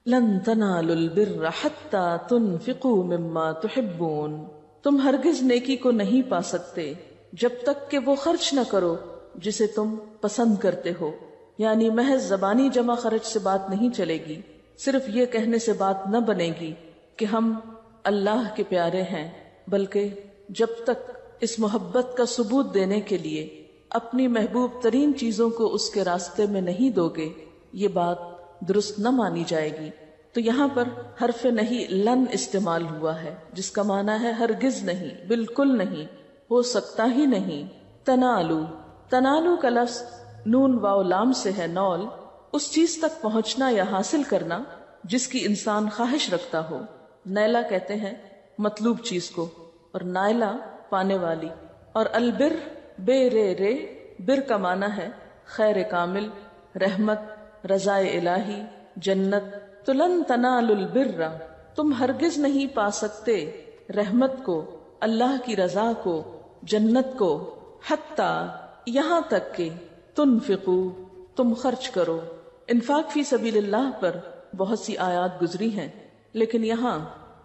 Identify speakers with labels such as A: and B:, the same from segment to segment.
A: لن تنالوا البر حتى تنفقوا مما تحبون، تم ہرگز نیکی کو نہیں پا سکتے جب تک کہ وہ خرچ نہ کرو جسے تم پسند کرتے ہو. یعنی محض زبانی جمع خرچ سے بات نہیں چلے گی، صرف یہ کہنے سے بات نہ بنے گی کہ ہم اللہ کے پیارے ہیں، بلکہ جب تک اس محبت کا ثبوت دینے کے لیے اپنی محبوب ترین چیزوں کو اس کے راستے میں نہیں دو گے، یہ بات درست نہ مانی جائے گی. تو یہاں پر حرف نہیں لن استعمال ہوا ہے، جس کا معنی ہے ہرگز نہیں، بالکل نہیں، ہو سکتا ہی نہیں. تنالو، تنالو کا لفظ نون واو لام سے ہے، نول، اس چیز تک پہنچنا یا حاصل کرنا جس کی انسان خواہش رکھتا ہو. نیلا کہتے ہیں مطلوب چیز کو، اور نائلہ پانے والی. اور البر بے رے بر کا معنی ہے خیر کامل، رحمت، رضا الہی، جنت. تو لن تنالوا البر، تم ہرگز نہیں پا سکتے رحمت کو، اللہ کی رضا کو، جنت کو، حتی یہاں تک کہ تنفقو، تم خرچ کرو. انفاق فی سبیل اللہ پر بہت سی آیات گزری ہیں، لیکن یہاں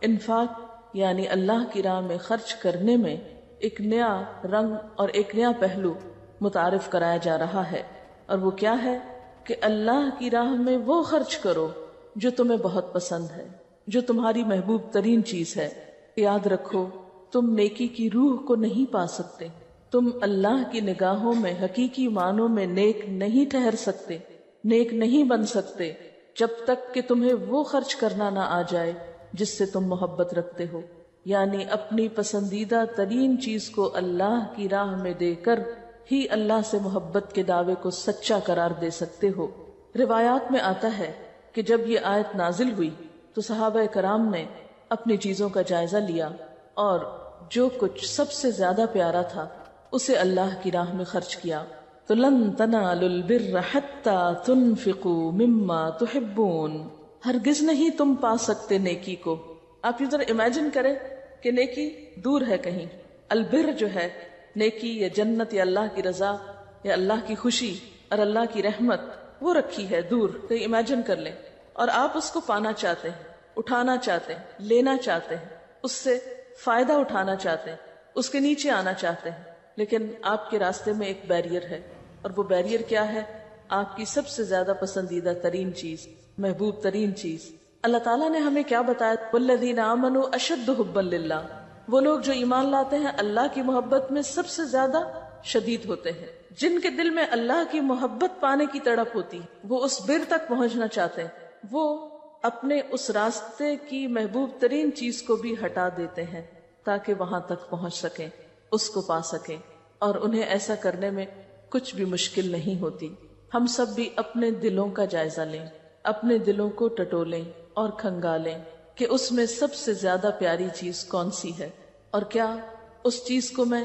A: انفاق یعنی اللہ کی راہ میں خرچ کرنے میں ایک نیا رنگ اور ایک نیا پہلو متعارف کرایا جا رہا ہے. اور وہ کیا ہے کہ اللہ کی راہ میں وہ خرچ کرو جو تمہیں بہت پسند ہے، جو تمہاری محبوب ترین چیز ہے. یاد رکھو، تم نیکی کی روح کو نہیں پا سکتے، تم اللہ کی نگاہوں میں حقیقی معنوں میں نیک نہیں ٹھہر سکتے، نیک نہیں بن سکتے جب تک کہ تمہیں وہ خرچ کرنا نہ آ جائے جس سے تم محبت رکھتے ہو. یعنی اپنی پسندیدہ ترین چیز کو اللہ کی راہ میں دے کر ہی اللہ سے محبت کے دعوے کو سچا قرار دے سکتے ہو. روایات میں آتا ہے کہ جب یہ آیت نازل ہوئی تو صحابہ کرام نے اپنی چیزوں کا جائزہ لیا اور جو کچھ سب سے زیادہ پیارا تھا اسے اللہ کی راہ میں خرچ کیا. تو لن تنالوا البر حتی تنفقوا مما تحبون، ہرگز نہیں تم پا سکتے نیکی کو. آپ یہ ذرا امیجن کریں کہ نیکی دور ہے کہیں، البر جو ہے نیکی یا جنت یا اللہ کی رضا یا اللہ کی خوشی اور اللہ کی رحمت، وہ رکھی ہے دور. کہیں امیجن کر لیں، اور آپ اس کو پانا چاہتے ہیں، اٹھانا چاہتے ہیں، لینا چاہتے ہیں، اس سے فائدہ اٹھانا چاہتے ہیں، اس کے نیچے آنا چاہتے ہیں، لیکن آپ کے راستے میں ایک بیریئر ہے. اور وہ بیریئر کیا ہے؟ آپ کی سب سے زیادہ پسندیدہ ترین چیز، محبوب ترین چیز. اللہ تعالیٰ نے ہمیں کیا بتایا؟ والذین آمنوا اشد حبا للہ، وہ لوگ جو ایمان لاتے ہیں اللہ کی محبت میں سب سے زیادہ شدید ہوتے ہیں. جن کے دل میں اللہ کی محبت پانے کی تڑپ ہوتی ہے، وہ اس بر تک پہنچنا چاہتے ہیں، وہ اپنے اس راستے کی محبوب ترین چیز کو بھی ہٹا دیتے ہیں تاکہ وہاں تک پہنچ سکیں، اس کو پا سکیں. اور انہیں ایسا کرنے میں کچھ بھی مشکل نہیں ہوتی. ہم سب بھی اپنے دلوں کا جائزہ لیں، اپنے دلوں کو ٹٹولیں اور کھنگالیں کہ اس میں سب سے زیادہ پیاری چیز کون سی ہے، اور کیا اس چیز کو میں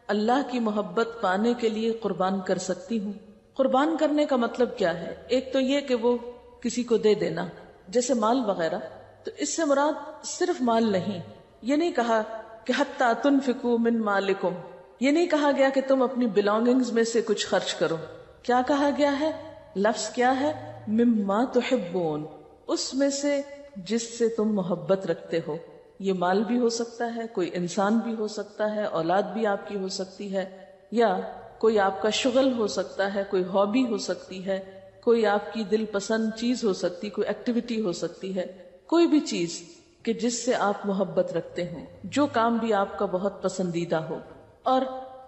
A: اللہ کی محبت پانے کے لیے قربان کر سکتی ہوں. قربان کرنے کا مطلب کیا ہے؟ ایک تو یہ کہ وہ کسی کو دے دینا، جیسے مال وغیرہ. تو اس سے مراد صرف مال نہیں. یہ نہیں کہا کہ حتی تنفقوا من مالکم، یہ نہیں کہا گیا کہ تم اپنی بلانگنگز میں سے کچھ خرچ کرو. کیا کہا گیا ہے؟ لفظ کیا ہے؟ مما تحبون، اس میں سے جس سے تم محبت رکھتے ہو. یہ مال بھی ہو سکتا ہے، کوئی انسان بھی ہو سکتا ہے، اولاد بھی آپ کی ہو سکتی ہے، یا کوئی آپ کا شغل ہو سکتا ہے، کوئی ہابی ہو سکتی ہے، کوئی آپ کی دل پسند چیز ہو سکتی، کوئی ایکٹیویٹی ہو سکتی ہے، کوئی بھی چیز کہ جس سے آپ محبت رکھتے ہوں، جو کام بھی آپ کا بہت پسندیدہ ہو. اور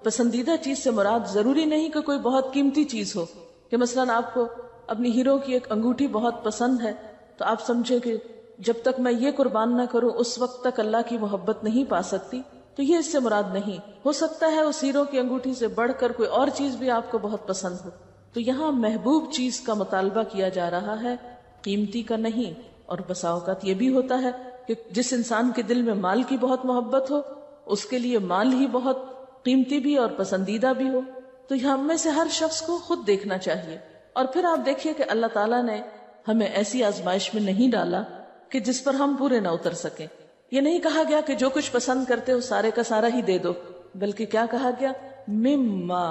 A: پسندیدہ چیز سے مراد ضروری نہیں کہ کوئی بہت قیمتی چیز ہو، کہ مثلاً آپ کو اپنی ہیرو کی ایک انگوٹھی بہت پسند ہے تو آپ سمجھے کہ جب تک میں یہ قربان نہ کروں اس وقت تک اللہ کی محبت نہیں پا سکتی. تو یہ اس سے مراد نہیں. ہو سکتا ہے اس ہیرو کی انگوٹھی سے بڑھ کر کوئی اور چیز بھی آپ کو بہت پسند ہو. تو یہاں محبوب چیز کا مطالبہ کیا جا رہا ہے، قیمتی کا نہیں. اور بسا اوقات یہ بھی ہوتا ہے کہ جس انسان کے دل میں مال کی بہت محبت ہو، اس کے لیے مال ہی بہت قیمتی بھی اور پسندیدہ بھی ہو. تو ہم میں سے ہر شخص کو خود دیکھنا چاہیے. اور پھر آپ دیکھیے کہ اللہ تعالیٰ نے ہمیں ایسی آزمائش میں نہیں ڈالا کہ جس پر ہم پورے نہ اتر سکیں. یہ نہیں کہا گیا کہ جو کچھ پسند کرتے ہو سارے کا سارا ہی دے دو، بلکہ کیا کہا گیا؟ مما،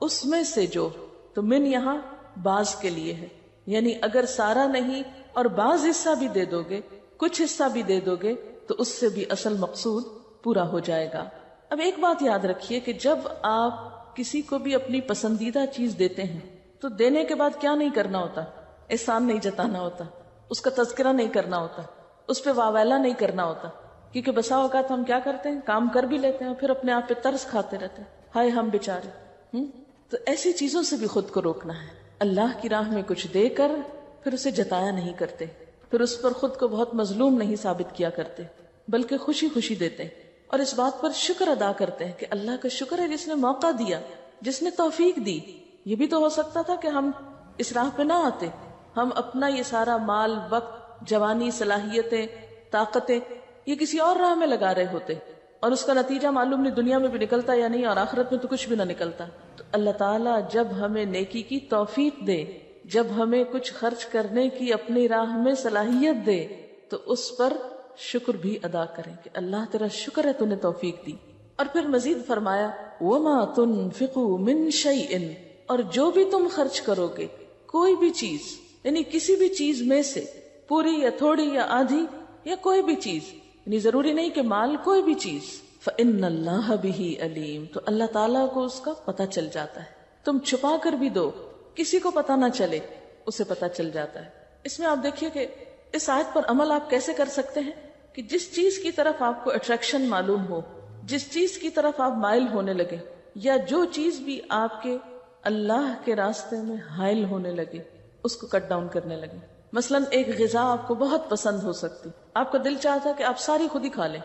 A: اس میں سے جو. تو من یہاں بعض کے لیے ہے، یعنی اگر سارا نہیں اور بعض حصہ بھی دے دو گے، کچھ حصہ بھی دے دو گے، تو اس سے بھی اصل مقصود پورا ہو جائے گا۔ اب ایک بات یاد رکھیے کہ جب آپ کسی کو بھی اپنی پسندیدہ چیز دیتے ہیں تو دینے کے بعد کیا نہیں کرنا ہوتا؟ احسان نہیں جتانا ہوتا، اس کا تذکرہ نہیں کرنا ہوتا، اس پہ واویلا نہیں کرنا ہوتا، کیونکہ بسا اوقات ہم کیا کرتے ہیں، کام کر بھی لیتے ہیں پھر اپنے آپ پہ ترس کھاتے رہتے ہیں، ہائے ہم بیچارے۔ تو ایسی چیزوں سے بھی خود کو روکنا ہے۔ اللہ کی راہ میں کچھ دے کر پھر اسے جتایا نہیں کرتے، پھر اس پر خود کو بہت مظلوم نہیں ثابت کیا کرتے، بلکہ خوشی خوشی دیتے ہیں، اور اس بات پر شکر ادا کرتے ہیں کہ اللہ کا شکر ہے جس نے موقع دیا، جس نے توفیق دی۔ یہ بھی تو ہو سکتا تھا کہ ہم اس راہ پہ نہ آتے، ہم اپنا یہ سارا مال، وقت، جوانی، صلاحیتیں، طاقتیں یہ کسی اور راہ میں لگا رہے ہوتے، اور اس کا نتیجہ معلوم نہیں دنیا میں بھی نکلتا یا نہیں، اور آخرت میں تو کچھ بھی نہ نکلتا۔ تو اللہ تعالیٰ جب ہمیں نیکی کی توفیق دے، جب ہمیں کچھ خرچ کرنے کی اپنی راہ میں صلاحیت دے، تو اس پر شکر بھی ادا کریں کہ اللہ تیرا شکر ہے تو نے توفیق دی۔ اور پھر مزید فرمایا وَمَا تُنْفِقُوا مِنْ شَيْءٍ، اور جو بھی تم خرچ کرو گے، کوئی بھی چیز، یعنی کسی بھی چیز میں سے، پوری یا تھوڑی یا آدھی یا کوئی بھی چیز، یعنی ضروری نہیں کہ مال، کوئی بھی چیز، فَإِنَّ اللَّهَ بِهِ عَلِيمٌ، تو اللہ تعالیٰ کو اس کا پتہ چل جاتا ہے۔ تم چھپا کر بھی دو، کسی کو پتہ نہ چلے، اسے پتہ چل جاتا ہے۔ اس میں آپ دیکھیے کہ اس آیت پر عمل آپ کیسے کر سکتے ہیں کہ جس چیز کی طرف آپ کو اٹریکشن معلوم ہو، جس چیز کی طرف آپ مائل ہونے لگے، یا جو چیز بھی آپ کے اللہ کے راستے میں حائل ہونے لگے، اس کو کٹ ڈاؤن کرنے لگے۔ مثلا ایک غذا آپ کو بہت پسند ہو سکتی، آپ کا دل چاہتا ہے کہ آپ ساری خود ہی کھا لیں،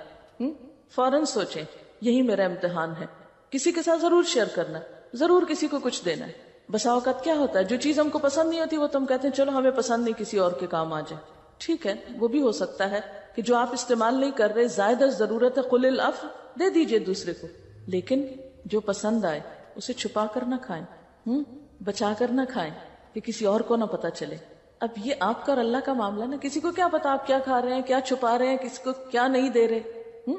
A: فوراً سوچیں یہی میرا امتحان ہے، کسی کے ساتھ ضرور شیئر کرنا ہے، ضرور کسی کو کچھ دینا ہے۔ بسا اوقات کیا ہوتا ہے جو چیز ہم کو پسند نہیں ہوتی وہ تم کہتے ہیں چلو ہمیں پسند نہیں، کسی اور کے کام آ جائے۔ ٹھیک ہے، وہ بھی ہو سکتا ہے کہ جو آپ استعمال نہیں کر رہے، زائد از ضرورت ہے، قل العفو، دے دیجئے دوسرے کو، لیکن جو پسند آئے اسے چھپا کر نہ کھائیں، بچا کر نہ کھائیں کہ کسی اور کو نہ پتا چلے۔ اب یہ آپ کا اور اللہ کا معاملہ نا، کسی کو کیا پتا آپ کیا کھا رہے ہیں، کیا چھپا رہے ہیں، کسی کو کیا نہیں دے رہے،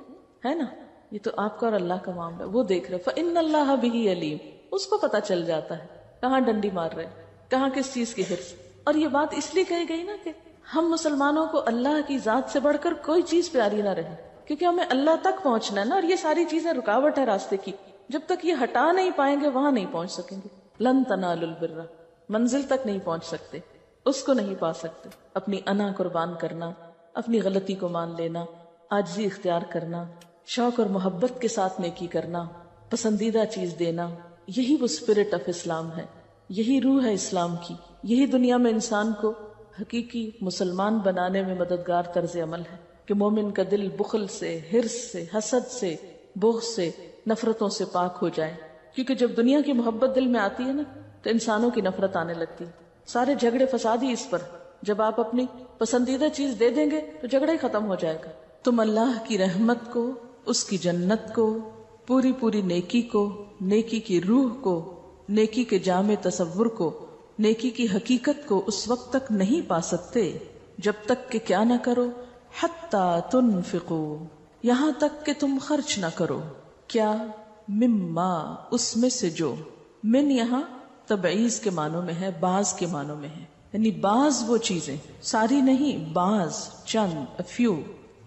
A: ہے نا؟ یہ تو آپ کا اور اللہ کا معاملہ، وہ دیکھ رہے۔ فَإِنَّ اللَّهَ بِهِ عَلِيمٌ، اس کو پتا چل جاتا ہے کہاں ڈنڈی مار رہے، کہاں کس چیز کی حرص۔ اور یہ بات اس لیے کہی گئی نا کہ ہم مسلمانوں کو اللہ کی ذات سے بڑھ کر کوئی چیز پیاری نہ رہے، کیونکہ ہمیں اللہ تک پہنچنا ہے نا، اور یہ ساری چیزیں رکاوٹ ہے راستے کی، جب تک یہ ہٹا نہیں پائیں گے وہاں نہیں پہنچ سکیں گے۔ لن تنالوا البر، منزل تک نہیں پہنچ سکتے، اس کو نہیں پا سکتے۔ اپنی انا قربان کرنا، اپنی غلطی کو مان لینا، عاجزی اختیار کرنا، شوق اور محبت کے ساتھ نیکی کرنا، پسندیدہ چیز دینا، یہی وہ اسپرٹ آف اسلام ہے، یہی روح ہے اسلام کی، یہی دنیا میں انسان کو حقیقی مسلمان بنانے میں مددگار طرز عمل ہے کہ مومن کا دل بخل سے، حرص سے، حسد سے، بغض سے، نفرتوں سے پاک ہو جائے۔ کیونکہ جب دنیا کی محبت دل میں آتی ہے نا تو انسانوں کی نفرت آنے لگتی، سارے جھگڑے فساد ہی اس پر۔ جب آپ اپنی پسندیدہ چیز دے دیں گے تو جھگڑا ہی ختم ہو جائے گا۔ تم اللہ کی رحمت کو، اس کی جنت کو، پوری پوری نیکی کو، نیکی کی روح کو، نیکی کے جامع تصور کو، نیکی کی حقیقت کو اس وقت تک نہیں پا سکتے جب تک کہ کیا نہ کرو، حتی تنفقوا، یہاں تک کہ تم خرچ نہ کرو۔ کیا؟ مما، اس میں سے جو۔ من یہاں تبعیض کے معنوں میں ہے، بعض کے معنوں میں ہے، یعنی بعض وہ چیزیں، ساری نہیں، بعض، چند، فیو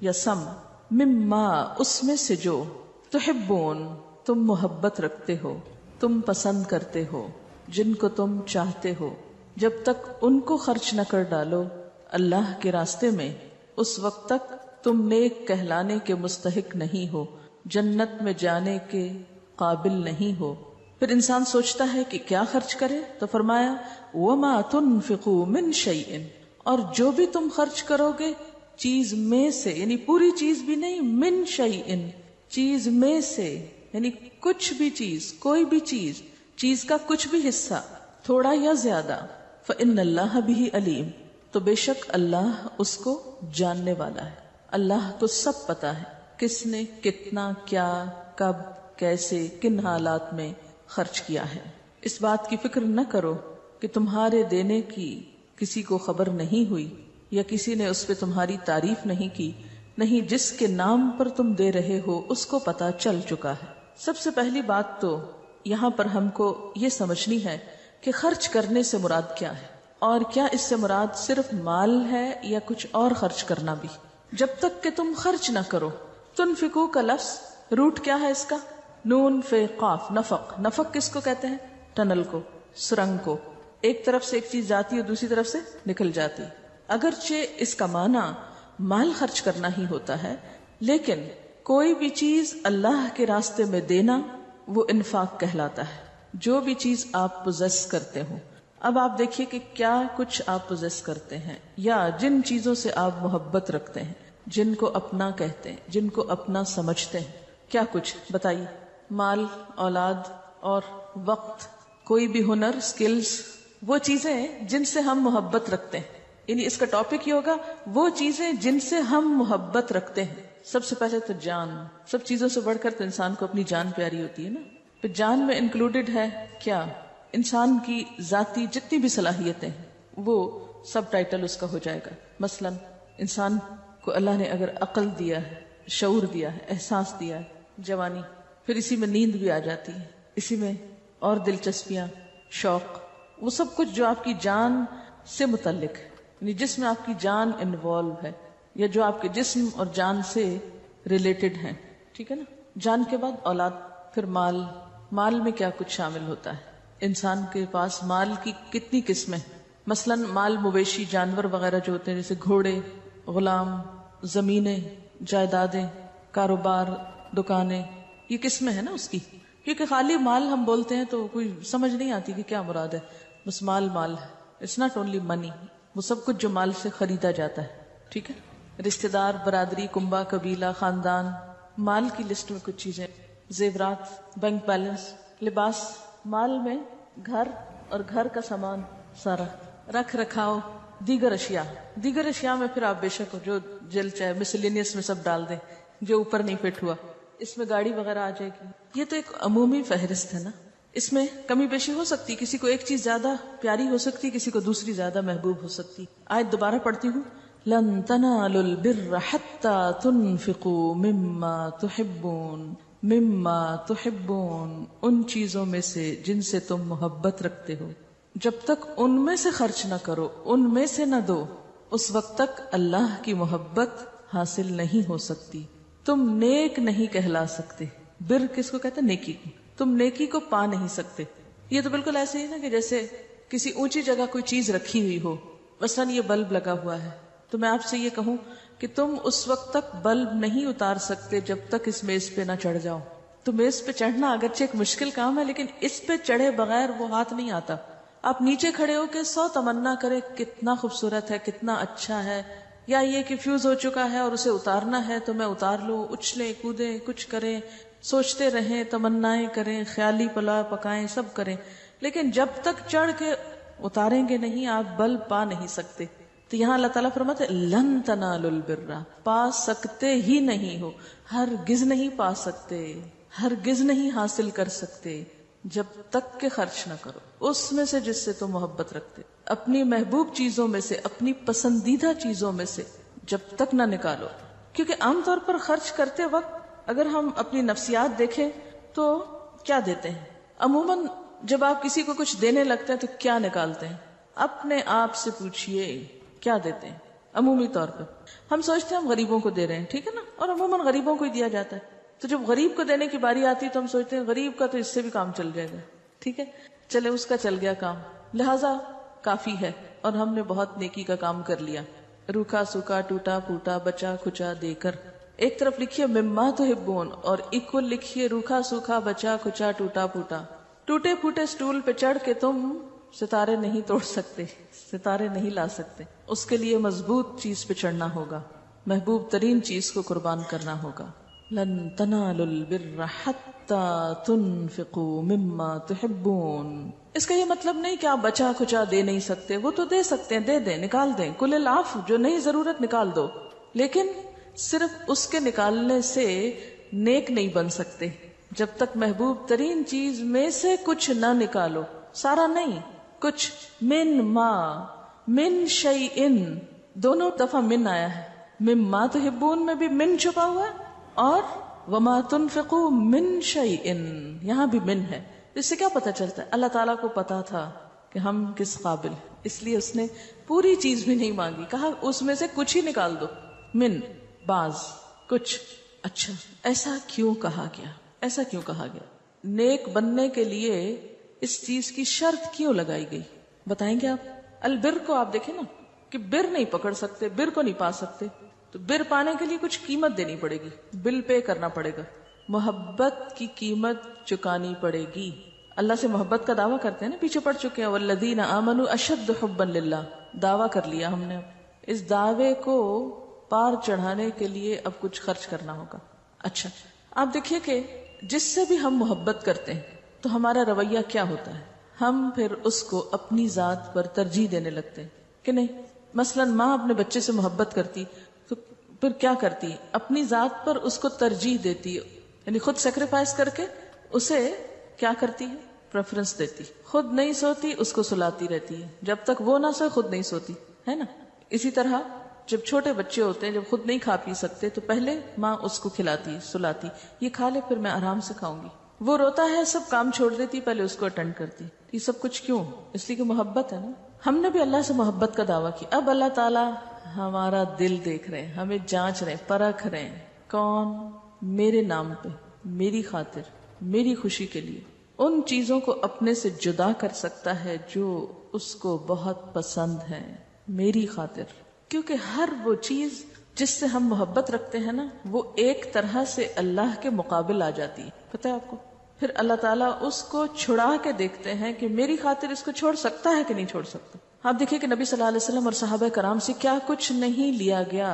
A: یا سم۔ مما، اس میں سے جو، تحبون، تم محبت رکھتے ہو، تم پسند کرتے ہو، جن کو تم چاہتے ہو، جب تک ان کو خرچ نہ کر ڈالو اللہ کے راستے میں، اس وقت تک تم نیک کہلانے کے مستحق نہیں ہو، جنت میں جانے کے قابل نہیں ہو۔ پھر انسان سوچتا ہے کہ کیا خرچ کرے، تو فرمایا وَمَا تُنْفِقُوا مِنْ شَيْءٍ، اور جو بھی تم خرچ کرو گے چیز میں سے، یعنی پوری چیز بھی نہیں، من شیئن، چیز میں سے، یعنی کچھ بھی چیز، کوئی بھی چیز، چیز کا کچھ بھی حصہ، تھوڑا یا زیادہ، فَإِنَّ اللَّهَ بِهِ علیم، تو بے شک اللہ اس کو جاننے والا ہے، اللہ کو سب پتا ہے کس نے کتنا، کیا، کب، کیسے، کن حالات میں خرچ کیا ہے۔ اس بات کی فکر نہ کرو کہ تمہارے دینے کی کسی کو خبر نہیں ہوئی یا کسی نے اس پہ تمہاری تعریف نہیں کی، نہیں، جس کے نام پر تم دے رہے ہو اس کو پتا چل چکا ہے۔ سب سے پہلی بات تو یہاں پر ہم کو یہ سمجھنی ہے کہ خرچ کرنے سے مراد کیا ہے۔ اور کیا اس سے مراد صرف مال ہے یا کچھ اور خرچ کرنا بھی؟ جب تک کہ تم خرچ نہ کرو. تنفقو کا لفظ روٹ کیا ہے اس کا؟ نون فے قاف، نفق. نفق کس کو کہتے ہیں؟ ٹنل کو، سرنگ کو. ایک طرف سے ایک چیز جاتی ہے اور دوسری طرف سے نکل جاتی. اگرچہ اس کا معنی مال خرچ کرنا ہی ہوتا ہے، لیکن کوئی بھی چیز اللہ کے راستے میں دینا وہ انفاق کہلاتا ہے. جو بھی چیز آپ پوزیس کرتے ہو. اب آپ دیکھیے کہ کیا کچھ آپ پوزیس کرتے ہیں یا جن چیزوں سے آپ محبت رکھتے ہیں، جن کو اپنا کہتے ہیں، جن کو اپنا سمجھتے ہیں، کیا کچھ بتائیے. مال، اولاد اور وقت، کوئی بھی ہنر، سکلز، وہ چیزیں جن سے ہم محبت رکھتے ہیں. یعنی اس کا ٹاپک یہ ہوگا وہ چیزیں جن سے ہم محبت رکھتے ہیں. سب سے پہلے تو جان. سب چیزوں سے بڑھ کر تو انسان کو اپنی جان پیاری ہوتی ہے نا. تو جان میں انکلوڈڈ ہے کیا؟ انسان کی ذاتی جتنی بھی صلاحیتیں ہیں وہ سب ٹائٹل اس کا ہو جائے گا. مثلا انسان کو اللہ نے اگر عقل دیا ہے، شعور دیا ہے، احساس دیا ہے، جوانی، پھر اسی میں نیند بھی آ جاتی ہے، اسی میں اور دلچسپیاں، شوق، وہ سب کچھ جو آپ کی جان سے متعلق ہے، یعنی جس میں آپ کی جان انوالو ہے یا جو آپ کے جسم اور جان سے ریلیٹڈ ہیں. ٹھیک ہے نا. جان کے بعد اولاد، پھر مال. مال میں کیا کچھ شامل ہوتا ہے؟ انسان کے پاس مال کی کتنی قسمیں؟ مثلا مال مویشی، جانور وغیرہ جو ہوتے ہیں، جیسے گھوڑے، غلام، زمینیں، جائیدادیں، کاروبار، دکانیں، یہ قسمیں ہیں نا اس کی. کیونکہ خالی مال ہم بولتے ہیں تو کوئی سمجھ نہیں آتی کہ کیا مراد ہے. بس مال مال ہے. اٹس ناٹ اونلی منی، وہ سب کچھ جو مال سے خریدا جاتا ہے. ٹھیک ہے. رشتہ دار، برادری، کنبہ، قبیلہ، خاندان، مال کی لسٹ میں کچھ چیزیں. زیورات، بینک بیلنس، لباس. مال میں گھر اور گھر کا سامان سارا، رکھ رکھاؤ، دیگر اشیاء. دیگر اشیاء میں پھر آپ بے شک جو جل چاہے مسلینیس میں سب ڈال دیں جو اوپر نہیں فٹ ہوا. اس میں گاڑی وغیرہ آ جائے گی. یہ تو ایک عمومی فہرست ہے نا. اس میں کمی بیشی ہو سکتی، کسی کو ایک چیز زیادہ پیاری ہو سکتی، کسی کو دوسری زیادہ محبوب ہو سکتی. آیت دوبارہ پڑھتی ہوں. لن تنالوا البر حتى تنفقوا مما تحبون. مما تحبون، ان چیزوں میں سے جن سے تم محبت رکھتے ہو. جب تک ان میں سے خرچ نہ کرو، ان میں سے نہ دو، اس وقت تک اللہ کی محبت حاصل نہیں ہو سکتی. تم نیک نہیں کہلا سکتے. بر کس کو کہتے ہیں؟ نیکی کو. تم نیکی کو پا نہیں سکتے. یہ تو بالکل ایسے ہی نا کہ جیسے کسی اونچی جگہ کوئی چیز رکھی ہوئی ہو. مثلا یہ بلب لگا ہوا ہے تو میں آپ سے یہ کہوں کہ تم اس وقت تک بلب نہیں اتار سکتے جب تک اس میز پہ نہ چڑھ جاؤ. تو میز پہ چڑھنا اگرچہ ایک مشکل کام ہے، لیکن اس پہ چڑھے بغیر وہ ہاتھ نہیں آتا. آپ نیچے کھڑے ہو کے 100 تمنا کرے کتنا خوبصورت ہے، کتنا اچھا ہے، یا یہ کہ فیوز ہو چکا ہے اور اسے اتارنا ہے تو میں اتار لوں. اچھلیں، کودیں، کچھ کریں، سوچتے رہیں، تمنائیں کریں، خیالی پلا پکائیں، سب کریں، لیکن جب تک چڑھ کے اتاریں گے نہیں آپ بلب پا نہیں سکتے. تو یہاں اللہ تعالیٰ فرماتے لن تنالوا البر، پا سکتے ہی نہیں ہو، ہرگز نہیں پا سکتے، ہرگز نہیں حاصل کر سکتے جب تک کہ خرچ نہ کرو اس میں سے جس سے تم محبت رکھتے. اپنی محبوب چیزوں میں سے، اپنی پسندیدہ چیزوں میں سے جب تک نہ نکالو. کیونکہ عام طور پر خرچ کرتے وقت اگر ہم اپنی نفسیات دیکھیں تو کیا دیتے ہیں؟ عموماً جب آپ کسی کو کچھ دینے لگتے ہیں تو کیا نکالتے ہیں؟ اپنے آپ سے پوچھئے کیا دیتے ہیں؟ عمومی طور پر ہم سوچتے ہیں ہم غریبوں کو دے رہے ہیں، ٹھیک ہے نا، اور عموماً غریبوں کو ہی دیا جاتا ہے. تو جب غریب کو دینے کی باری آتی ہے تو ہم سوچتے ہیں غریب کا تو اس سے بھی کام چل جائے گا، ٹھیک ہے، چلے اس کا چل گیا کام، لہذا کافی ہے اور ہم نے بہت نیکی کا کام کر لیا. روکھا سوکھا، ٹوٹا پھوٹا، بچا کھچا دے کر. ایک طرف لکھیے مما تحبون اور اکول لکھیے روکھا سوکھا، بچا کھچا، ٹوٹا پھوٹا. ٹوٹے پھوٹے سٹول پہ چڑھ کے تم ستارے نہیں توڑ سکتے، ستارے نہیں لا سکتے. اس کے لیے مضبوط چیز پہ چڑھنا ہوگا، محبوب ترین چیز کو قربان کرنا ہوگا. لن تنالوا البر حتى تنفقوا مما تحبون. اس کا یہ مطلب نہیں کہ آپ بچا کھچا دے نہیں سکتے، وہ تو دے سکتے ہیں، دے دیں، نکال دیں. کل العفو، جو نہیں ضرورت نکال دو، لیکن صرف اس کے نکالنے سے نیک نہیں بن سکتے جب تک محبوب ترین چیز میں سے کچھ نہ نکالو. سارا نہیں، کچھ. من ما، من شیئن، دونوں دفعہ من آیا ہے. مما تحبون میں بھی من چھپا ہوا ہے اور وما تنفقوا من شیئن یہاں بھی من ہے. اس سے کیا پتہ چلتا ہے؟ اللہ تعالیٰ کو پتا تھا کہ کہ ہم کس قابل، اس لیے اس نے پوری چیز بھی نہیں مانگی، کہا اس میں سے کچھ ہی نکال دو، من، بعض، کچھ. اچھا ایسا کیوں کہا گیا؟ ایسا کیوں کہا گیا؟ نیک بننے کے لیے اس چیز کی شرط کیوں لگائی گئی؟ بتائیں گے آپ؟ البر کو آپ دیکھیں نا کہ بر نہیں پکڑ سکتے، بر کو نہیں پا سکتے، تو بر پانے کے لیے کچھ قیمت دینی پڑے گی، بل پے کرنا پڑے گا، محبت کی قیمت چکانی پڑے گی. اللہ سے محبت کا دعویٰ کرتے ہیں نا، پیچھے پڑ چکے ہیں والذین آمنوا اشد حبا للہ، دعویٰ کر لیا ہم نے. اس دعوے کو پار چڑھانے کے لیے اب کچھ خرچ کرنا ہوگا. اچھا آپ دیکھیے کہ جس سے بھی ہم محبت کرتے ہیں تو ہمارا رویہ کیا ہوتا ہے؟ ہم پھر اس کو اپنی ذات پر ترجیح دینے لگتے ہیں کہ نہیں. مثلا ماں اپنے بچے سے محبت کرتی تو پھر کیا کرتی؟ اپنی ذات پر اس کو ترجیح دیتی، یعنی خود سیکریفائس کر کے اسے کیا کرتی ہے؟ پریفرنس دیتی. خود نہیں سوتی، اس کو سلاتی رہتی ہے، جب تک وہ نہ سوئے خود نہیں سوتی، ہے نا. اسی طرح جب چھوٹے بچے ہوتے ہیں، جب خود نہیں کھا پی سکتے تو پہلے ماں اس کو کھلاتی، سلاتی، یہ کھا لے پھر میں آرام سے کھاؤں گی. وہ روتا ہے، سب کام چھوڑ دیتی، پہلے اس کو اٹینڈ کرتی. یہ سب کچھ کیوں؟ اس لیے کہ محبت ہے نا. ہم نے بھی اللہ سے محبت کا دعویٰ کیا، اب اللہ تعالیٰ ہمارا دل دیکھ رہے ہیں، ہمیں جانچ رہے ہیں، پرکھ رہے ہیں. کون؟ میرے نام پہ، میری خاطر، میری خوشی کے لیے ان چیزوں کو اپنے سے جدا کر سکتا ہے جو اس کو بہت پسند ہے، میری خاطر. کیونکہ ہر وہ چیز جس سے ہم محبت رکھتے ہیں نا، وہ ایک طرح سے اللہ کے مقابل آ جاتی ہے، پتہ ہے آپ کو. پھر اللہ تعالیٰ اس کو چھڑا کے دیکھتے ہیں کہ میری خاطر اس کو چھوڑ سکتا ہے کہ نہیں چھوڑ سکتا. آپ دیکھیں کہ نبی صلی اللہ علیہ وسلم اور صحابہ کرام سے کیا کچھ نہیں لیا گیا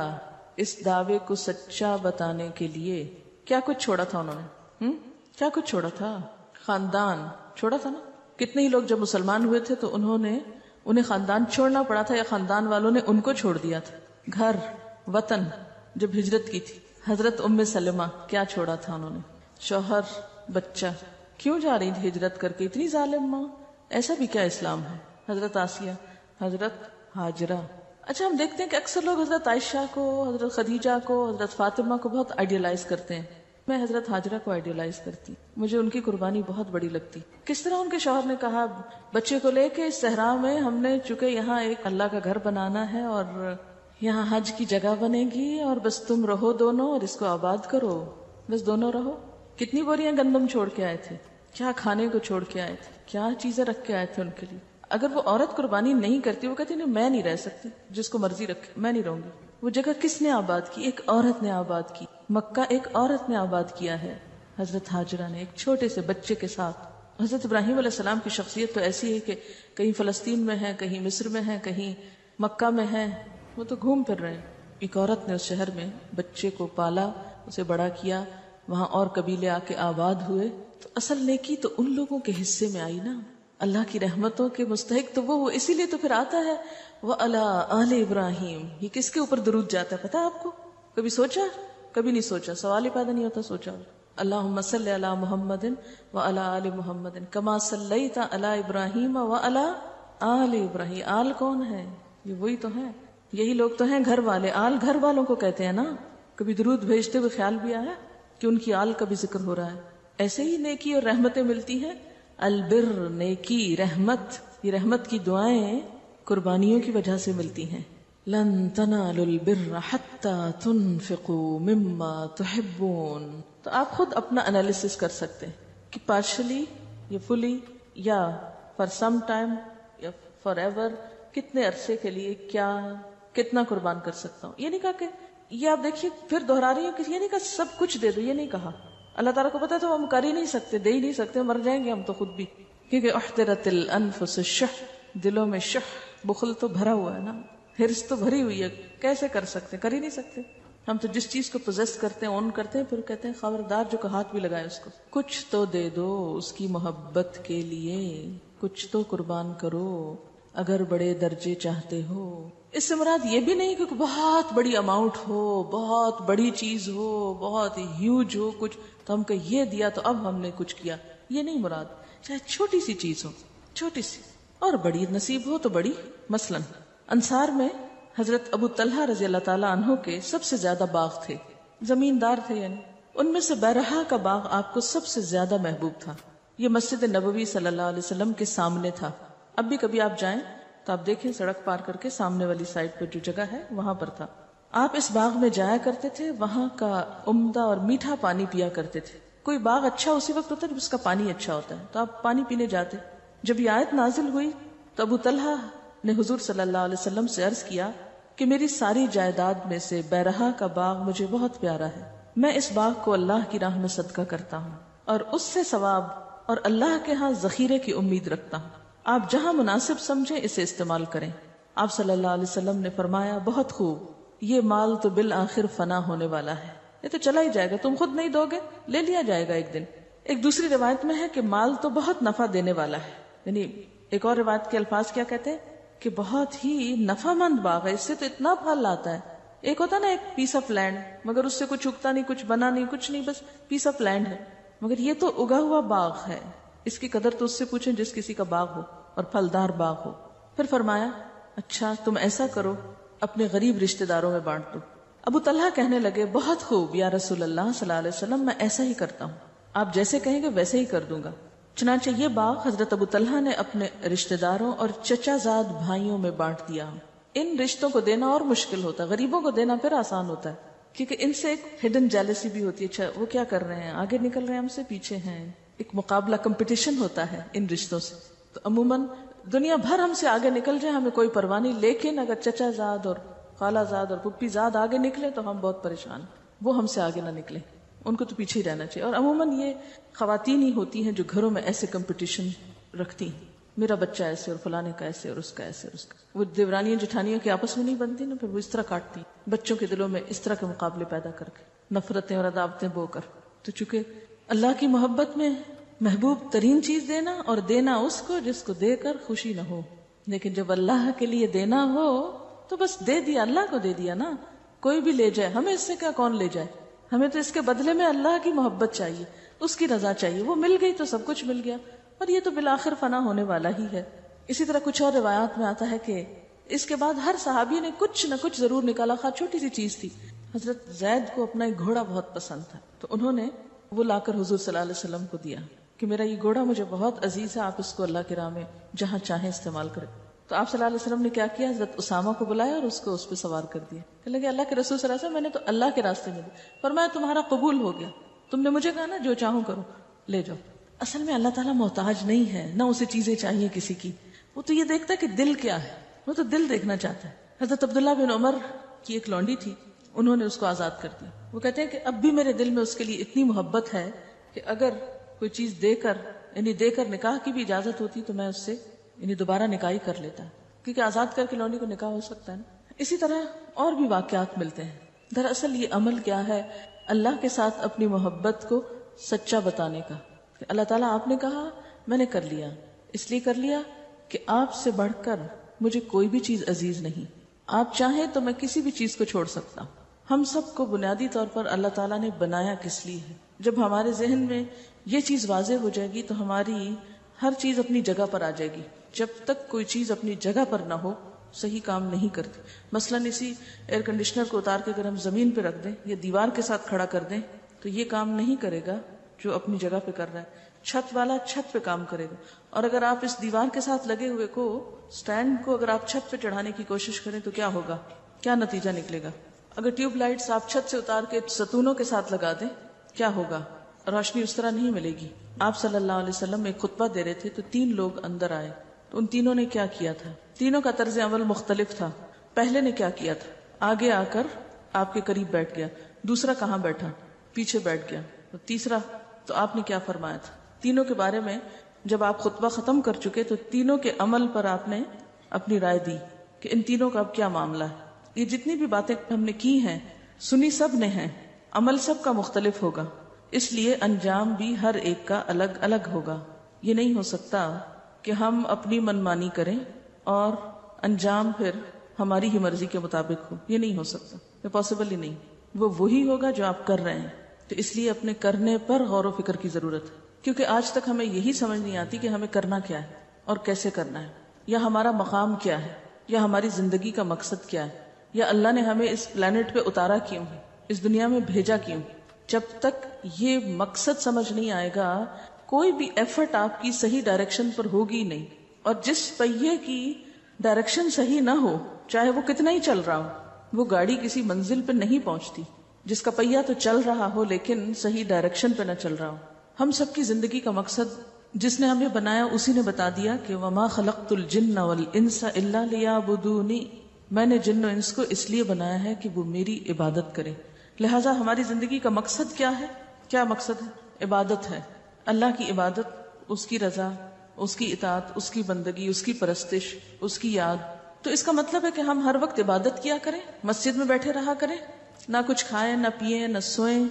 A: اس دعوے کو سچا بتانے کے لیے. کیا کچھ چھوڑا تھا انہوں نے؟ کیا کچھ چھوڑا تھا؟ خاندان چھوڑا تھا نا. کتنے ہی لوگ جب مسلمان ہوئے تھے تو انہیں خاندان چھوڑنا پڑا تھا، یا خاندان والوں نے ان کو چھوڑ دیا تھا. گھر، وطن. جب ہجرت کی تھی حضرت ام سلمہ، کیا چھوڑا تھا انہوں نے؟ شوہر، بچہ. کیوں جا رہی تھی ہجرت کر کے؟ اتنی ظالم ماں. ایسا بھی کیا اسلام ہے؟ حضرت آسیہ، حضرت ہاجرہ. اچھا ہم دیکھتے ہیں کہ اکثر لوگ حضرت عائشہ کو، حضرت خدیجہ کو، حضرت فاطمہ کو بہت آئیڈیلائز کرتے ہیں. میں حضرت ہاجرہ کو آئیڈیلائز کرتی، مجھے ان کی قربانی بہت بڑی لگتی. کس طرح ان کے شوہر نے کہا بچے کو لے کے اس صحرا میں، ہم نے چونکہ یہاں ایک اللہ کا گھر بنانا ہے اور یہاں حج کی جگہ بنے گی، اور بس تم رہو دونوں اور اس کو آباد کرو، بس دونوں رہو. کتنی بوریاں گندم چھوڑ کے آئے تھے، کیا کھانے کو چھوڑ کے آئے تھے، کیا چیزیں رکھ کے آئے تھے ان کے لیے. اگر وہ عورت قربانی نہیں کرتی، وہ کہتی نہیں میں نہیں رہ سکتی، جس کو مرضی رکھے، میں نہیں رہوں گی. وہ جگہ کس نے آباد کی؟ ایک عورت نے آباد کی. مکہ ایک عورت نے آباد کیا ہے، حضرت ہاجرہ نے، ایک چھوٹے سے بچے کے ساتھ. حضرت ابراہیم علیہ السلام کی شخصیت تو ایسی ہے کہ کہیں فلسطین میں ہے، کہیں مصر میں ہے، کہیں مکہ میں ہے، وہ تو گھوم پھر رہے ہیں. ایک عورت نے اس شہر میں بچے کو پالا، اسے بڑا کیا، وہاں اور قبیلے آ کے آباد ہوئے. تو اصل نیکی تو ان لوگوں کے حصے میں آئی نا، اللہ کی رحمتوں کے مستحق تو وہ. اسی لیے تو پھر آتا ہے وَعَلَىٰ آلِ ابراہیم. یہ کس کے اوپر درود جاتا ہے پتا آپ کو؟ کبھی سوچا؟ کبھی نہیں سوچا، سوال ہی پیدا نہیں ہوتا سوچا. اللہم صلی علی محمد وعلی آل محمد کما صلیت علی ابراہیم وعلی آل ابراہیم. آل کون ہے؟ یہ وہی تو ہے، یہی لوگ تو ہیں گھر والے. آل گھر والوں کو کہتے ہیں نا. کبھی درود بھیجتے ہوئے خیال بھی آیا کہ ان کی آل کا بھی ذکر ہو رہا ہے. ایسے ہی نیکی اور رحمتیں ملتی ہیں. البر، نیکی، رحمت، یہ رحمت کی دعائیں قربانیوں کی وجہ سے ملتی ہیں. لن تنالوا البر حتى تنفقوا مما تحبون. تو آپ خود اپنا انالیسس کر سکتے ہیں کہ پارشلی یا فلی یا فار سم ٹائم یا فار ایور، کتنے عرصے کے لیے کیا کتنا قربان کر سکتا ہوں. یہ نہیں کہا کہ یہ آپ دیکھیے پھر دہرا رہی ہوں کہ یہ نہیں کہا سب کچھ دے دو، یہ نہیں کہا. اللہ تعالیٰ کو پتا تو ہم کر ہی نہیں سکتے، دے ہی نہیں سکتے، مر جائیں گے ہم تو خود بھی. کیونکہ احترت الانفس الشح، دلوں میں شح، بخل تو بھرا ہوا ہے نا، ہرس تو بھری ہوئی ہے. کیسے کر سکتے؟ کر ہی نہیں سکتے. ہم تو جس چیز کو پوزیس کرتے ہیں، اون کرتے ہیں، پھر کہتے ہیں خبردار جو کہ ہاتھ بھی لگائے اس کو. کچھ تو دے دو اس کی محبت کے لیے، کچھ تو قربان کرو اگر بڑے درجے چاہتے ہو. اس سے مراد یہ بھی نہیں کہ بہت بڑی اماؤنٹ ہو، بہت بڑی چیز ہو، بہت ہیوج ہو کچھ تو ہم کہ یہ دیا تو اب ہم نے کچھ کیا. یہ نہیں مراد. چاہے چھوٹی سی چیز ہو، چھوٹی سی، اور بڑی نصیب ہو تو بڑی. مثلا انصار میں حضرت ابو طلحہ رضی اللہ تعالیٰ عنہ کے سب سے زیادہ باغ تھے، زمیندار تھے. یعنی ان میں سے بیرحا کا باغ آپ کو سب سے زیادہ محبوب تھا. یہ مسجد نبوی صلی اللہ علیہ وسلم کے سامنے تھا. اب بھی کبھی آپ جائیں تو آپ دیکھیں سڑک پار کر کے سامنے والی سائڈ پہ جو جگہ ہے وہاں پر تھا. آپ اس باغ میں جایا کرتے تھے, وہاں کا عمدہ اور میٹھا پانی پیا کرتے تھے. کوئی باغ اچھا اسی وقت ہوتا ہے جب اس کا پانی اچھا ہوتا ہے, تو آپ پانی پینے جاتے. جب یہ آیت نازل ہوئی تو ابو طلحہ نے حضور صلی اللہ علیہ وسلم سے عرض کیا کہ میری ساری جائیداد میں سے بیرہا کا باغ مجھے بہت پیارا ہے, میں اس باغ کو اللہ کی راہ میں صدقہ کرتا ہوں اور اس سے ثواب اور اللہ کے ہاں ذخیرے کی امید رکھتا ہوں. آپ جہاں مناسب سمجھیں اسے استعمال کریں. آپ صلی اللہ علیہ وسلم نے فرمایا بہت خوب, یہ مال تو بالآخر فنا ہونے والا ہے, یہ تو چلا ہی جائے گا, تم خود نہیں دو گے, لے لیا جائے گا ایک دن. ایک دوسری روایت میں ہے کہ مال تو بہت نفع دینے والا ہے, یعنی ایک اور روایت کے الفاظ کیا کہتے ہیں کہ بہت ہی نفع مند باغ ہے, اس سے تو اتنا پھل لاتا ہے. ایک ہوتا نا ایک پیس آف لینڈ, مگر اس سے کچھ اگتا نہیں, کچھ بنا نہیں, کچھ نہیں, بس پیس آف لینڈ ہے. مگر یہ تو اگا ہوا باغ ہے, اس کی قدر تو اس سے پوچھیں جس کسی کا باغ ہو اور پھلدار باغ ہو. پھر فرمایا اچھا تم ایسا کرو, اپنے غریب رشتہ داروں میں بانٹ دو. ابو طلحہ کہنے لگے بہت خوب یا رسول اللہ صلی اللہ علیہ وسلم, میں ایسا ہی کرتا ہوں, آپ جیسے کہیں گے ویسے ہی کر دوں گا. چنانچہ یہ باغ حضرت ابو طلحہ نے اپنے رشتہ داروں اور چچا زاد بھائیوں میں بانٹ دیا. ان رشتوں کو دینا اور مشکل ہوتا ہے, غریبوں کو دینا پھر آسان ہوتا ہے, کیونکہ ان سے ایک ہڈن جیلسی بھی ہوتی ہے. اچھا وہ کیا کر رہے ہیں, آگے نکل رہے ہیں, ہم سے پیچھے ہیں, ایک مقابلہ کمپٹیشن ہوتا ہے ان رشتوں سے. تو عموماً دنیا بھر ہم سے آگے نکل جائے ہمیں کوئی پرواہ نہیں, لیکن اگر چچا زاد اور خالہ زاد اور پھپھی زاد آگے نکلے تو ہم بہت پریشان, وہ ہم سے آگے نہ نکلے, ان کو تو پیچھے ہی رہنا چاہیے. اور عموماً یہ خواتین ہی ہوتی ہیں جو گھروں میں ایسے کمپٹیشن رکھتی ہیں, میرا بچہ ایسے اور فلانے کا ایسے اور اس کا ایسے اور اس کا. وہ دیورانیاں جٹھانیوں کے آپس میں نہیں بنتی نا, پھر وہ اس طرح کاٹتی بچوں کے دلوں میں اس طرح کے مقابلے پیدا کر کے, نفرتیں اور عداوتیں بو کر. تو چونکہ اللہ کی محبت میں محبوب ترین چیز دینا اور دینا اس کو جس کو دے کر خوشی نہ ہو, لیکن جب اللہ کے لیے دینا ہو تو بس دے دیا, اللہ کو دے دیا نا, کوئی بھی لے جائے, ہمیں اس سے کیا کون لے جائے, ہمیں تو اس کے بدلے میں اللہ کی محبت چاہیے, اس کی رضا چاہیے, وہ مل گئی تو سب کچھ مل گیا, اور یہ تو بالآخر فنا ہونے والا ہی ہے. اسی طرح کچھ اور روایات میں آتا ہے کہ اس کے بعد ہر صحابی نے کچھ نہ کچھ ضرور نکالا, خواہ چھوٹی سی چیز تھی. حضرت زید کو اپنا ایک گھوڑا بہت پسند تھا, تو انہوں نے وہ لا کر حضور صلی اللہ علیہ وسلم کو دیا کہ میرا یہ گھوڑا مجھے بہت عزیز ہے, آپ اس کو اللہ کی راہ میں جہاں چاہیں استعمال کریں. تو آپ صلی اللہ علیہ وسلم نے کیا کیا, حضرت اسامہ کو بلایا اور اس کو اس پہ سوار کر دیا. کہنے لگے اللہ کے رسول صلی اللہ علیہ وسلم, میں نے تو اللہ کے راستے میں دیا, فرمایا تمہارا قبول ہو گیا, تم نے مجھے کہا نا جو چاہوں کرو, لے جاؤ. اصل میں اللہ تعالیٰ محتاج نہیں ہے, نہ اسے چیزیں چاہیے کسی کی, وہ تو یہ دیکھتا ہے کہ دل کیا ہے, وہ تو دل دیکھنا چاہتا ہے. حضرت عبداللہ بن عمر کی ایک لونڈی تھی, انہوں نے اس کو آزاد کر دیا. وہ کہتے ہیں کہ اب بھی میرے دل میں اس کے لیے اتنی محبت ہے کہ اگر کوئی چیز دے کر نکاح کی بھی اجازت ہوتی تو میں اس سے دوبارہ نکاح ہی کر لیتا, کیونکہ آزاد کر کے لونڈی کو نکاح ہو سکتا ہے نا. اسی طرح اور بھی واقعات ملتے ہیں. دراصل یہ عمل کیا ہے, اللہ کے ساتھ اپنی محبت کو سچا بتانے کا, کہ اللہ تعالیٰ آپ نے کہا میں نے کر لیا, اس لیے کر لیا کہ آپ سے بڑھ کر مجھے کوئی بھی چیز عزیز نہیں, آپ چاہیں تو میں کسی بھی چیز کو چھوڑ سکتا ہوں. ہم سب کو بنیادی طور پر اللہ تعالیٰ نے بنایا کس لیے ہے. جب ہمارے ذہن میں یہ چیز واضح ہو جائے گی تو ہماری ہر چیز اپنی جگہ پر آ جائے گی. جب تک کوئی چیز اپنی جگہ پر نہ ہو صحیح کام نہیں کرتی. مثلاً اسی ایئر کنڈیشنر کو اتار کے اگر ہم زمین پہ رکھ دیں یا دیوار کے ساتھ کھڑا کر دیں تو یہ کام نہیں کرے گا جو اپنی جگہ پہ کر رہا ہے. چھت والا چھت پہ کام کرے گا, اور اگر آپ اس دیوار کے ساتھ لگے ہوئے کو سٹینڈ کو اگر آپ چھت پہ چڑھانے کی کوشش کریں تو کیا ہوگا, کیا نتیجہ نکلے گا. اگر ٹیوب لائٹس آپ چھت سے اتار کے ستونوں کے ساتھ لگا دیں کیا ہوگا, روشنی اس طرح نہیں ملے گی. آپ صلی اللہ علیہ وسلم ایک خطبہ دے رہے تھے تو 3 لوگ اندر آئے, تو ان تینوں نے کیا کیا تھا, تینوں کا طرز عمل مختلف تھا. پہلے نے کیا کیا تھا, آگے آ کر آپ کے قریب بیٹھ گیا, دوسرا کہاں بیٹھا, پیچھے بیٹھ گیا, اور تیسرا تو آپ نے کیا فرمایا تھا. تینوں کے بارے میں جب آپ خطبہ ختم کر چکے تو تینوں کے عمل پر آپ نے اپنی رائے دی کہ ان تینوں کا اب کیا معاملہ ہے. یہ جتنی بھی باتیں ہم نے کی ہیں سنی سب نے ہیں, عمل سب کا مختلف ہوگا, اس لیے انجام بھی ہر ایک کا الگ الگ ہوگا. یہ نہیں ہو سکتا کہ ہم اپنی منمانی کریں اور انجام پھر ہماری ہی مرضی کے مطابق ہو, یہ نہیں ہو سکتا, یہ پاسبل ہی نہیں. وہ وہی ہوگا جو آپ کر رہے ہیں. تو اس لیے اپنے کرنے پر غور و فکر کی ضرورت ہے, کیونکہ آج تک ہمیں یہی سمجھ نہیں آتی کہ ہمیں کرنا کیا ہے اور کیسے کرنا ہے, یا ہمارا مقام کیا ہے, یا ہماری زندگی کا مقصد کیا ہے, یا اللہ نے ہمیں اس پلانٹ پہ اتارا کیوں ہے, اس دنیا میں بھیجا کیوں. جب تک یہ مقصد سمجھ نہیں آئے گا کوئی بھی ایفرٹ آپ کی صحیح ڈائریکشن پر ہوگی نہیں. اور جس پہیے کی ڈائریکشن صحیح نہ ہو، چاہے وہ کتنا ہی چل رہا ہو، وہ گاڑی کسی منزل پہ نہیں پہنچتی. جس کا پہیہ تو چل رہا ہو لیکن صحیح ڈائریکشن پہ نہ چل رہا ہو. ہم سب کی زندگی کا مقصد جس نے ہمیں بنایا اسی نے بتا دیا کہ وَمَا خَلَقْتُ الْجِنَّ وَالْإِنسَ إِلَّا لِيَعْبُدُونِ، میں نے جن و انس کو اس لیے بنایا ہے کہ وہ میری عبادت کرے. لہٰذا ہماری زندگی کا مقصد کیا ہے؟ کیا مقصد ہے؟ عبادت ہے. اللہ کی عبادت، اس کی رضا، اس کی اطاعت، اس کی بندگی، اس کی پرستش، اس کی یاد. تو اس کا مطلب ہے کہ ہم ہر وقت عبادت کیا کریں، مسجد میں بیٹھے رہا کریں، نہ کچھ کھائیں، نہ پیئیں، نہ سوئیں،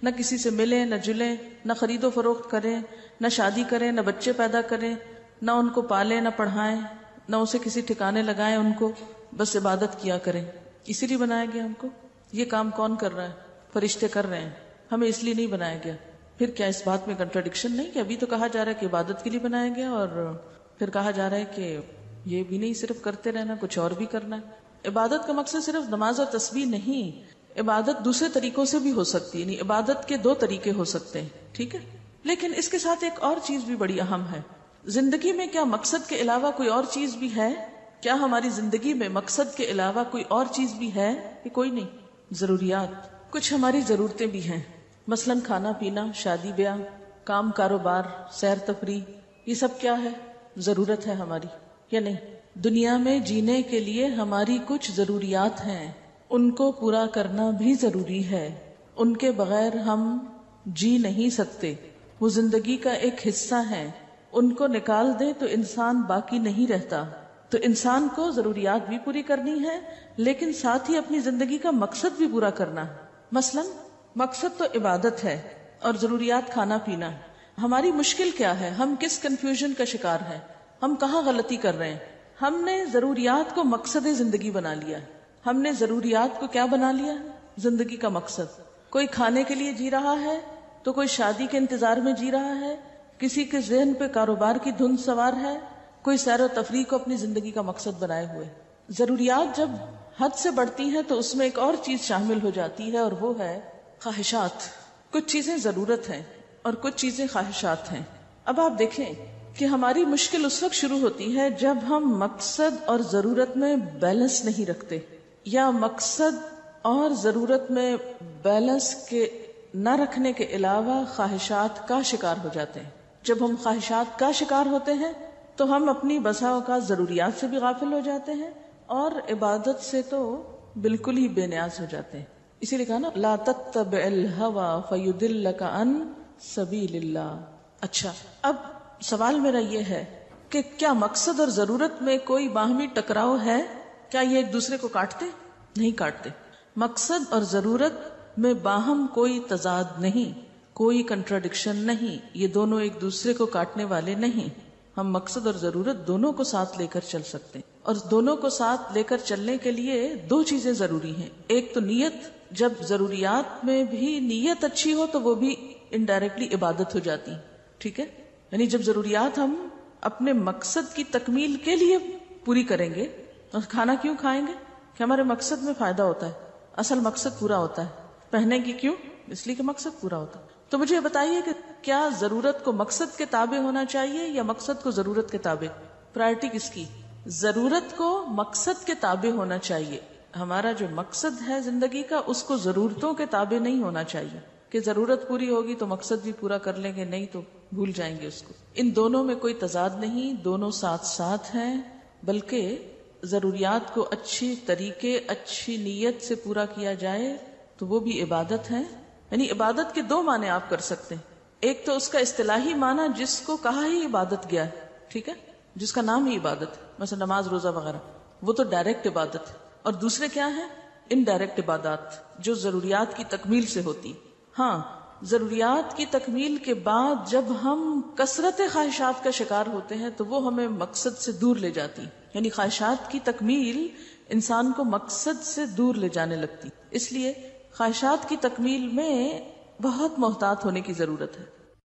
A: نہ کسی سے ملیں، نہ جلیں، نہ خرید و فروخت کریں، نہ شادی کریں، نہ بچے پیدا کریں، نہ ان کو پالیں، نہ پڑھائیں، نہ اسے کسی ٹھکانے لگائیں ان کو، بس عبادت کیا کریں. اسی لیے بنایا گیا ہم کو. یہ کام کون کر رہا ہے؟ فرشتے کر رہے ہیں. ہمیں اس لیے نہیں بنایا گیا. پھر کیا اس بات میں کنٹراڈکشن نہیں کہ ابھی تو کہا جا رہا ہے کہ عبادت کے لیے بنایا گیا اور پھر کہا جا رہا ہے کہ یہ بھی نہیں صرف کرتے رہنا، کچھ اور بھی کرنا ہے. عبادت کا مقصد صرف نماز اور تسبیح نہیں. عبادت دوسرے طریقوں سے بھی ہو سکتی ہے. یعنی عبادت کے دو طریقے ہو سکتے ہیں، ٹھیک ہے. لیکن اس کے ساتھ ایک اور چیز بھی بڑی اہم ہے. زندگی میں کیا مقصد کے علاوہ کوئی اور چیز بھی ہے؟ کیا ہماری زندگی میں مقصد کے علاوہ کوئی اور چیز بھی ہے کہ کوئی نہیں؟ ضروریات، کچھ ہماری ضرورتیں بھی ہیں، مثلاً کھانا پینا، شادی بیاہ، کام کاروبار، سیر تفریح، یہ سب کیا ہے؟ ضرورت ہے ہماری یا نہیں؟ دنیا میں جینے کے لیے ہماری کچھ ضروریات ہیں، ان کو پورا کرنا بھی ضروری ہے. ان کے بغیر ہم جی نہیں سکتے. وہ زندگی کا ایک حصہ ہیں. ان کو نکال دیں تو انسان باقی نہیں رہتا. تو انسان کو ضروریات بھی پوری کرنی ہے لیکن ساتھ ہی اپنی زندگی کا مقصد بھی پورا کرنا ہے. مثلاً مقصد تو عبادت ہے اور ضروریات کھانا پینا ہے. ہماری مشکل کیا ہے؟ ہم کس کنفیوژن کا شکار ہیں؟ ہم کہاں غلطی کر رہے ہیں؟ ہم نے ضروریات کو مقصد زندگی بنا لیا ہے. ہم نے ضروریات کو کیا بنا لیا؟ زندگی کا مقصد. کوئی کھانے کے لیے جی رہا ہے تو کوئی شادی کے انتظار میں جی رہا ہے، کسی کے ذہن پہ کاروبار کی دھن سوار ہے، کوئی سیر و تفریح کو اپنی زندگی کا مقصد بنائے ہوئے. ضروریات جب حد سے بڑھتی ہیں تو اس میں ایک اور چیز شامل ہو جاتی ہے اور وہ ہے خواہشات. کچھ چیزیں ضرورت ہیں اور کچھ چیزیں خواہشات ہیں. اب آپ دیکھیں کہ ہماری مشکل اس وقت شروع ہوتی ہے جب ہم مقصد اور ضرورت میں بیلنس نہیں رکھتے، یا مقصد اور ضرورت میں بیلنس کے نہ رکھنے کے علاوہ خواہشات کا شکار ہو جاتے ہیں. جب ہم خواہشات کا شکار ہوتے ہیں تو ہم اپنی بسا اوقات ضروریات سے بھی غافل ہو جاتے ہیں اور عبادت سے تو بالکل ہی بے نیاز ہو جاتے ہیں. اسی لیے کہا نا لا تتبع الهوى فيضلك عن سبيل اللہ. اچھا، اب سوال میرا یہ ہے کہ کیا مقصد اور ضرورت میں کوئی باہمی ٹکراؤ ہے؟ کیا یہ ایک دوسرے کو کاٹتے؟ نہیں کاٹتے. مقصد اور ضرورت میں باہم کوئی تضاد نہیں، کوئی کنٹراڈکشن نہیں. یہ دونوں ایک دوسرے کو کاٹنے والے نہیں. ہم مقصد اور ضرورت دونوں کو ساتھ لے کر چل سکتے ہیں. اور دونوں کو ساتھ لے کر چلنے کے لیے دو چیزیں ضروری ہیں. ایک تو نیت. جب ضروریات میں بھی نیت اچھی ہو تو وہ بھی انڈائریکٹلی عبادت ہو جاتی ہے. ٹھیک ہے، یعنی جب ضروریات ہم اپنے مقصد کی تکمیل کے لیے پوری کریں گے. اور کھانا کیوں کھائیں گے؟ کہ ہمارے مقصد میں فائدہ ہوتا ہے، اصل مقصد پورا ہوتا ہے. پہننے کی کیوں؟ اس لیے کہ مقصد پورا ہوتا ہے. تو مجھے بتائیے کہ کیا ضرورت کو مقصد کے تابع ہونا چاہیے یا مقصد کو ضرورت کے تابع؟ پرائرٹی کس کی؟ ضرورت کو مقصد کے تابع ہونا چاہیے. ہمارا جو مقصد ہے زندگی کا اس کو ضرورتوں کے تابع نہیں ہونا چاہیے کہ ضرورت پوری ہوگی تو مقصد بھی پورا کر لیں گے، نہیں تو بھول جائیں گے اس کو. ان دونوں میں کوئی تضاد نہیں، دونوں ساتھ ساتھ ہیں. بلکہ ضروریات کو اچھی طریقے، اچھی نیت سے پورا کیا جائے تو وہ بھی عبادت ہے. یعنی عبادت کے دو معنی آپ کر سکتے ہیں. ایک تو اس کا اصطلاحی معنی جس کو کہا ہی عبادت گیا ہے، ٹھیک ہے، جس کا نام ہی عبادت ہے، مثلا نماز روزہ وغیرہ، وہ تو ڈائریکٹ عبادت ہے. اور دوسرے کیا ہیں؟ انڈائریکٹ عبادات جو ضروریات کی تکمیل سے ہوتی. ہاں، ضروریات کی تکمیل کے بعد جب ہم کثرت خواہشات کا شکار ہوتے ہیں تو وہ ہمیں مقصد سے دور لے جاتی. یعنی خواہشات کی تکمیل انسان کو مقصد سے دور لے جانے لگتی. اس لیے خواہشات کی تکمیل میں بہت محتاط ہونے کی ضرورت ہے.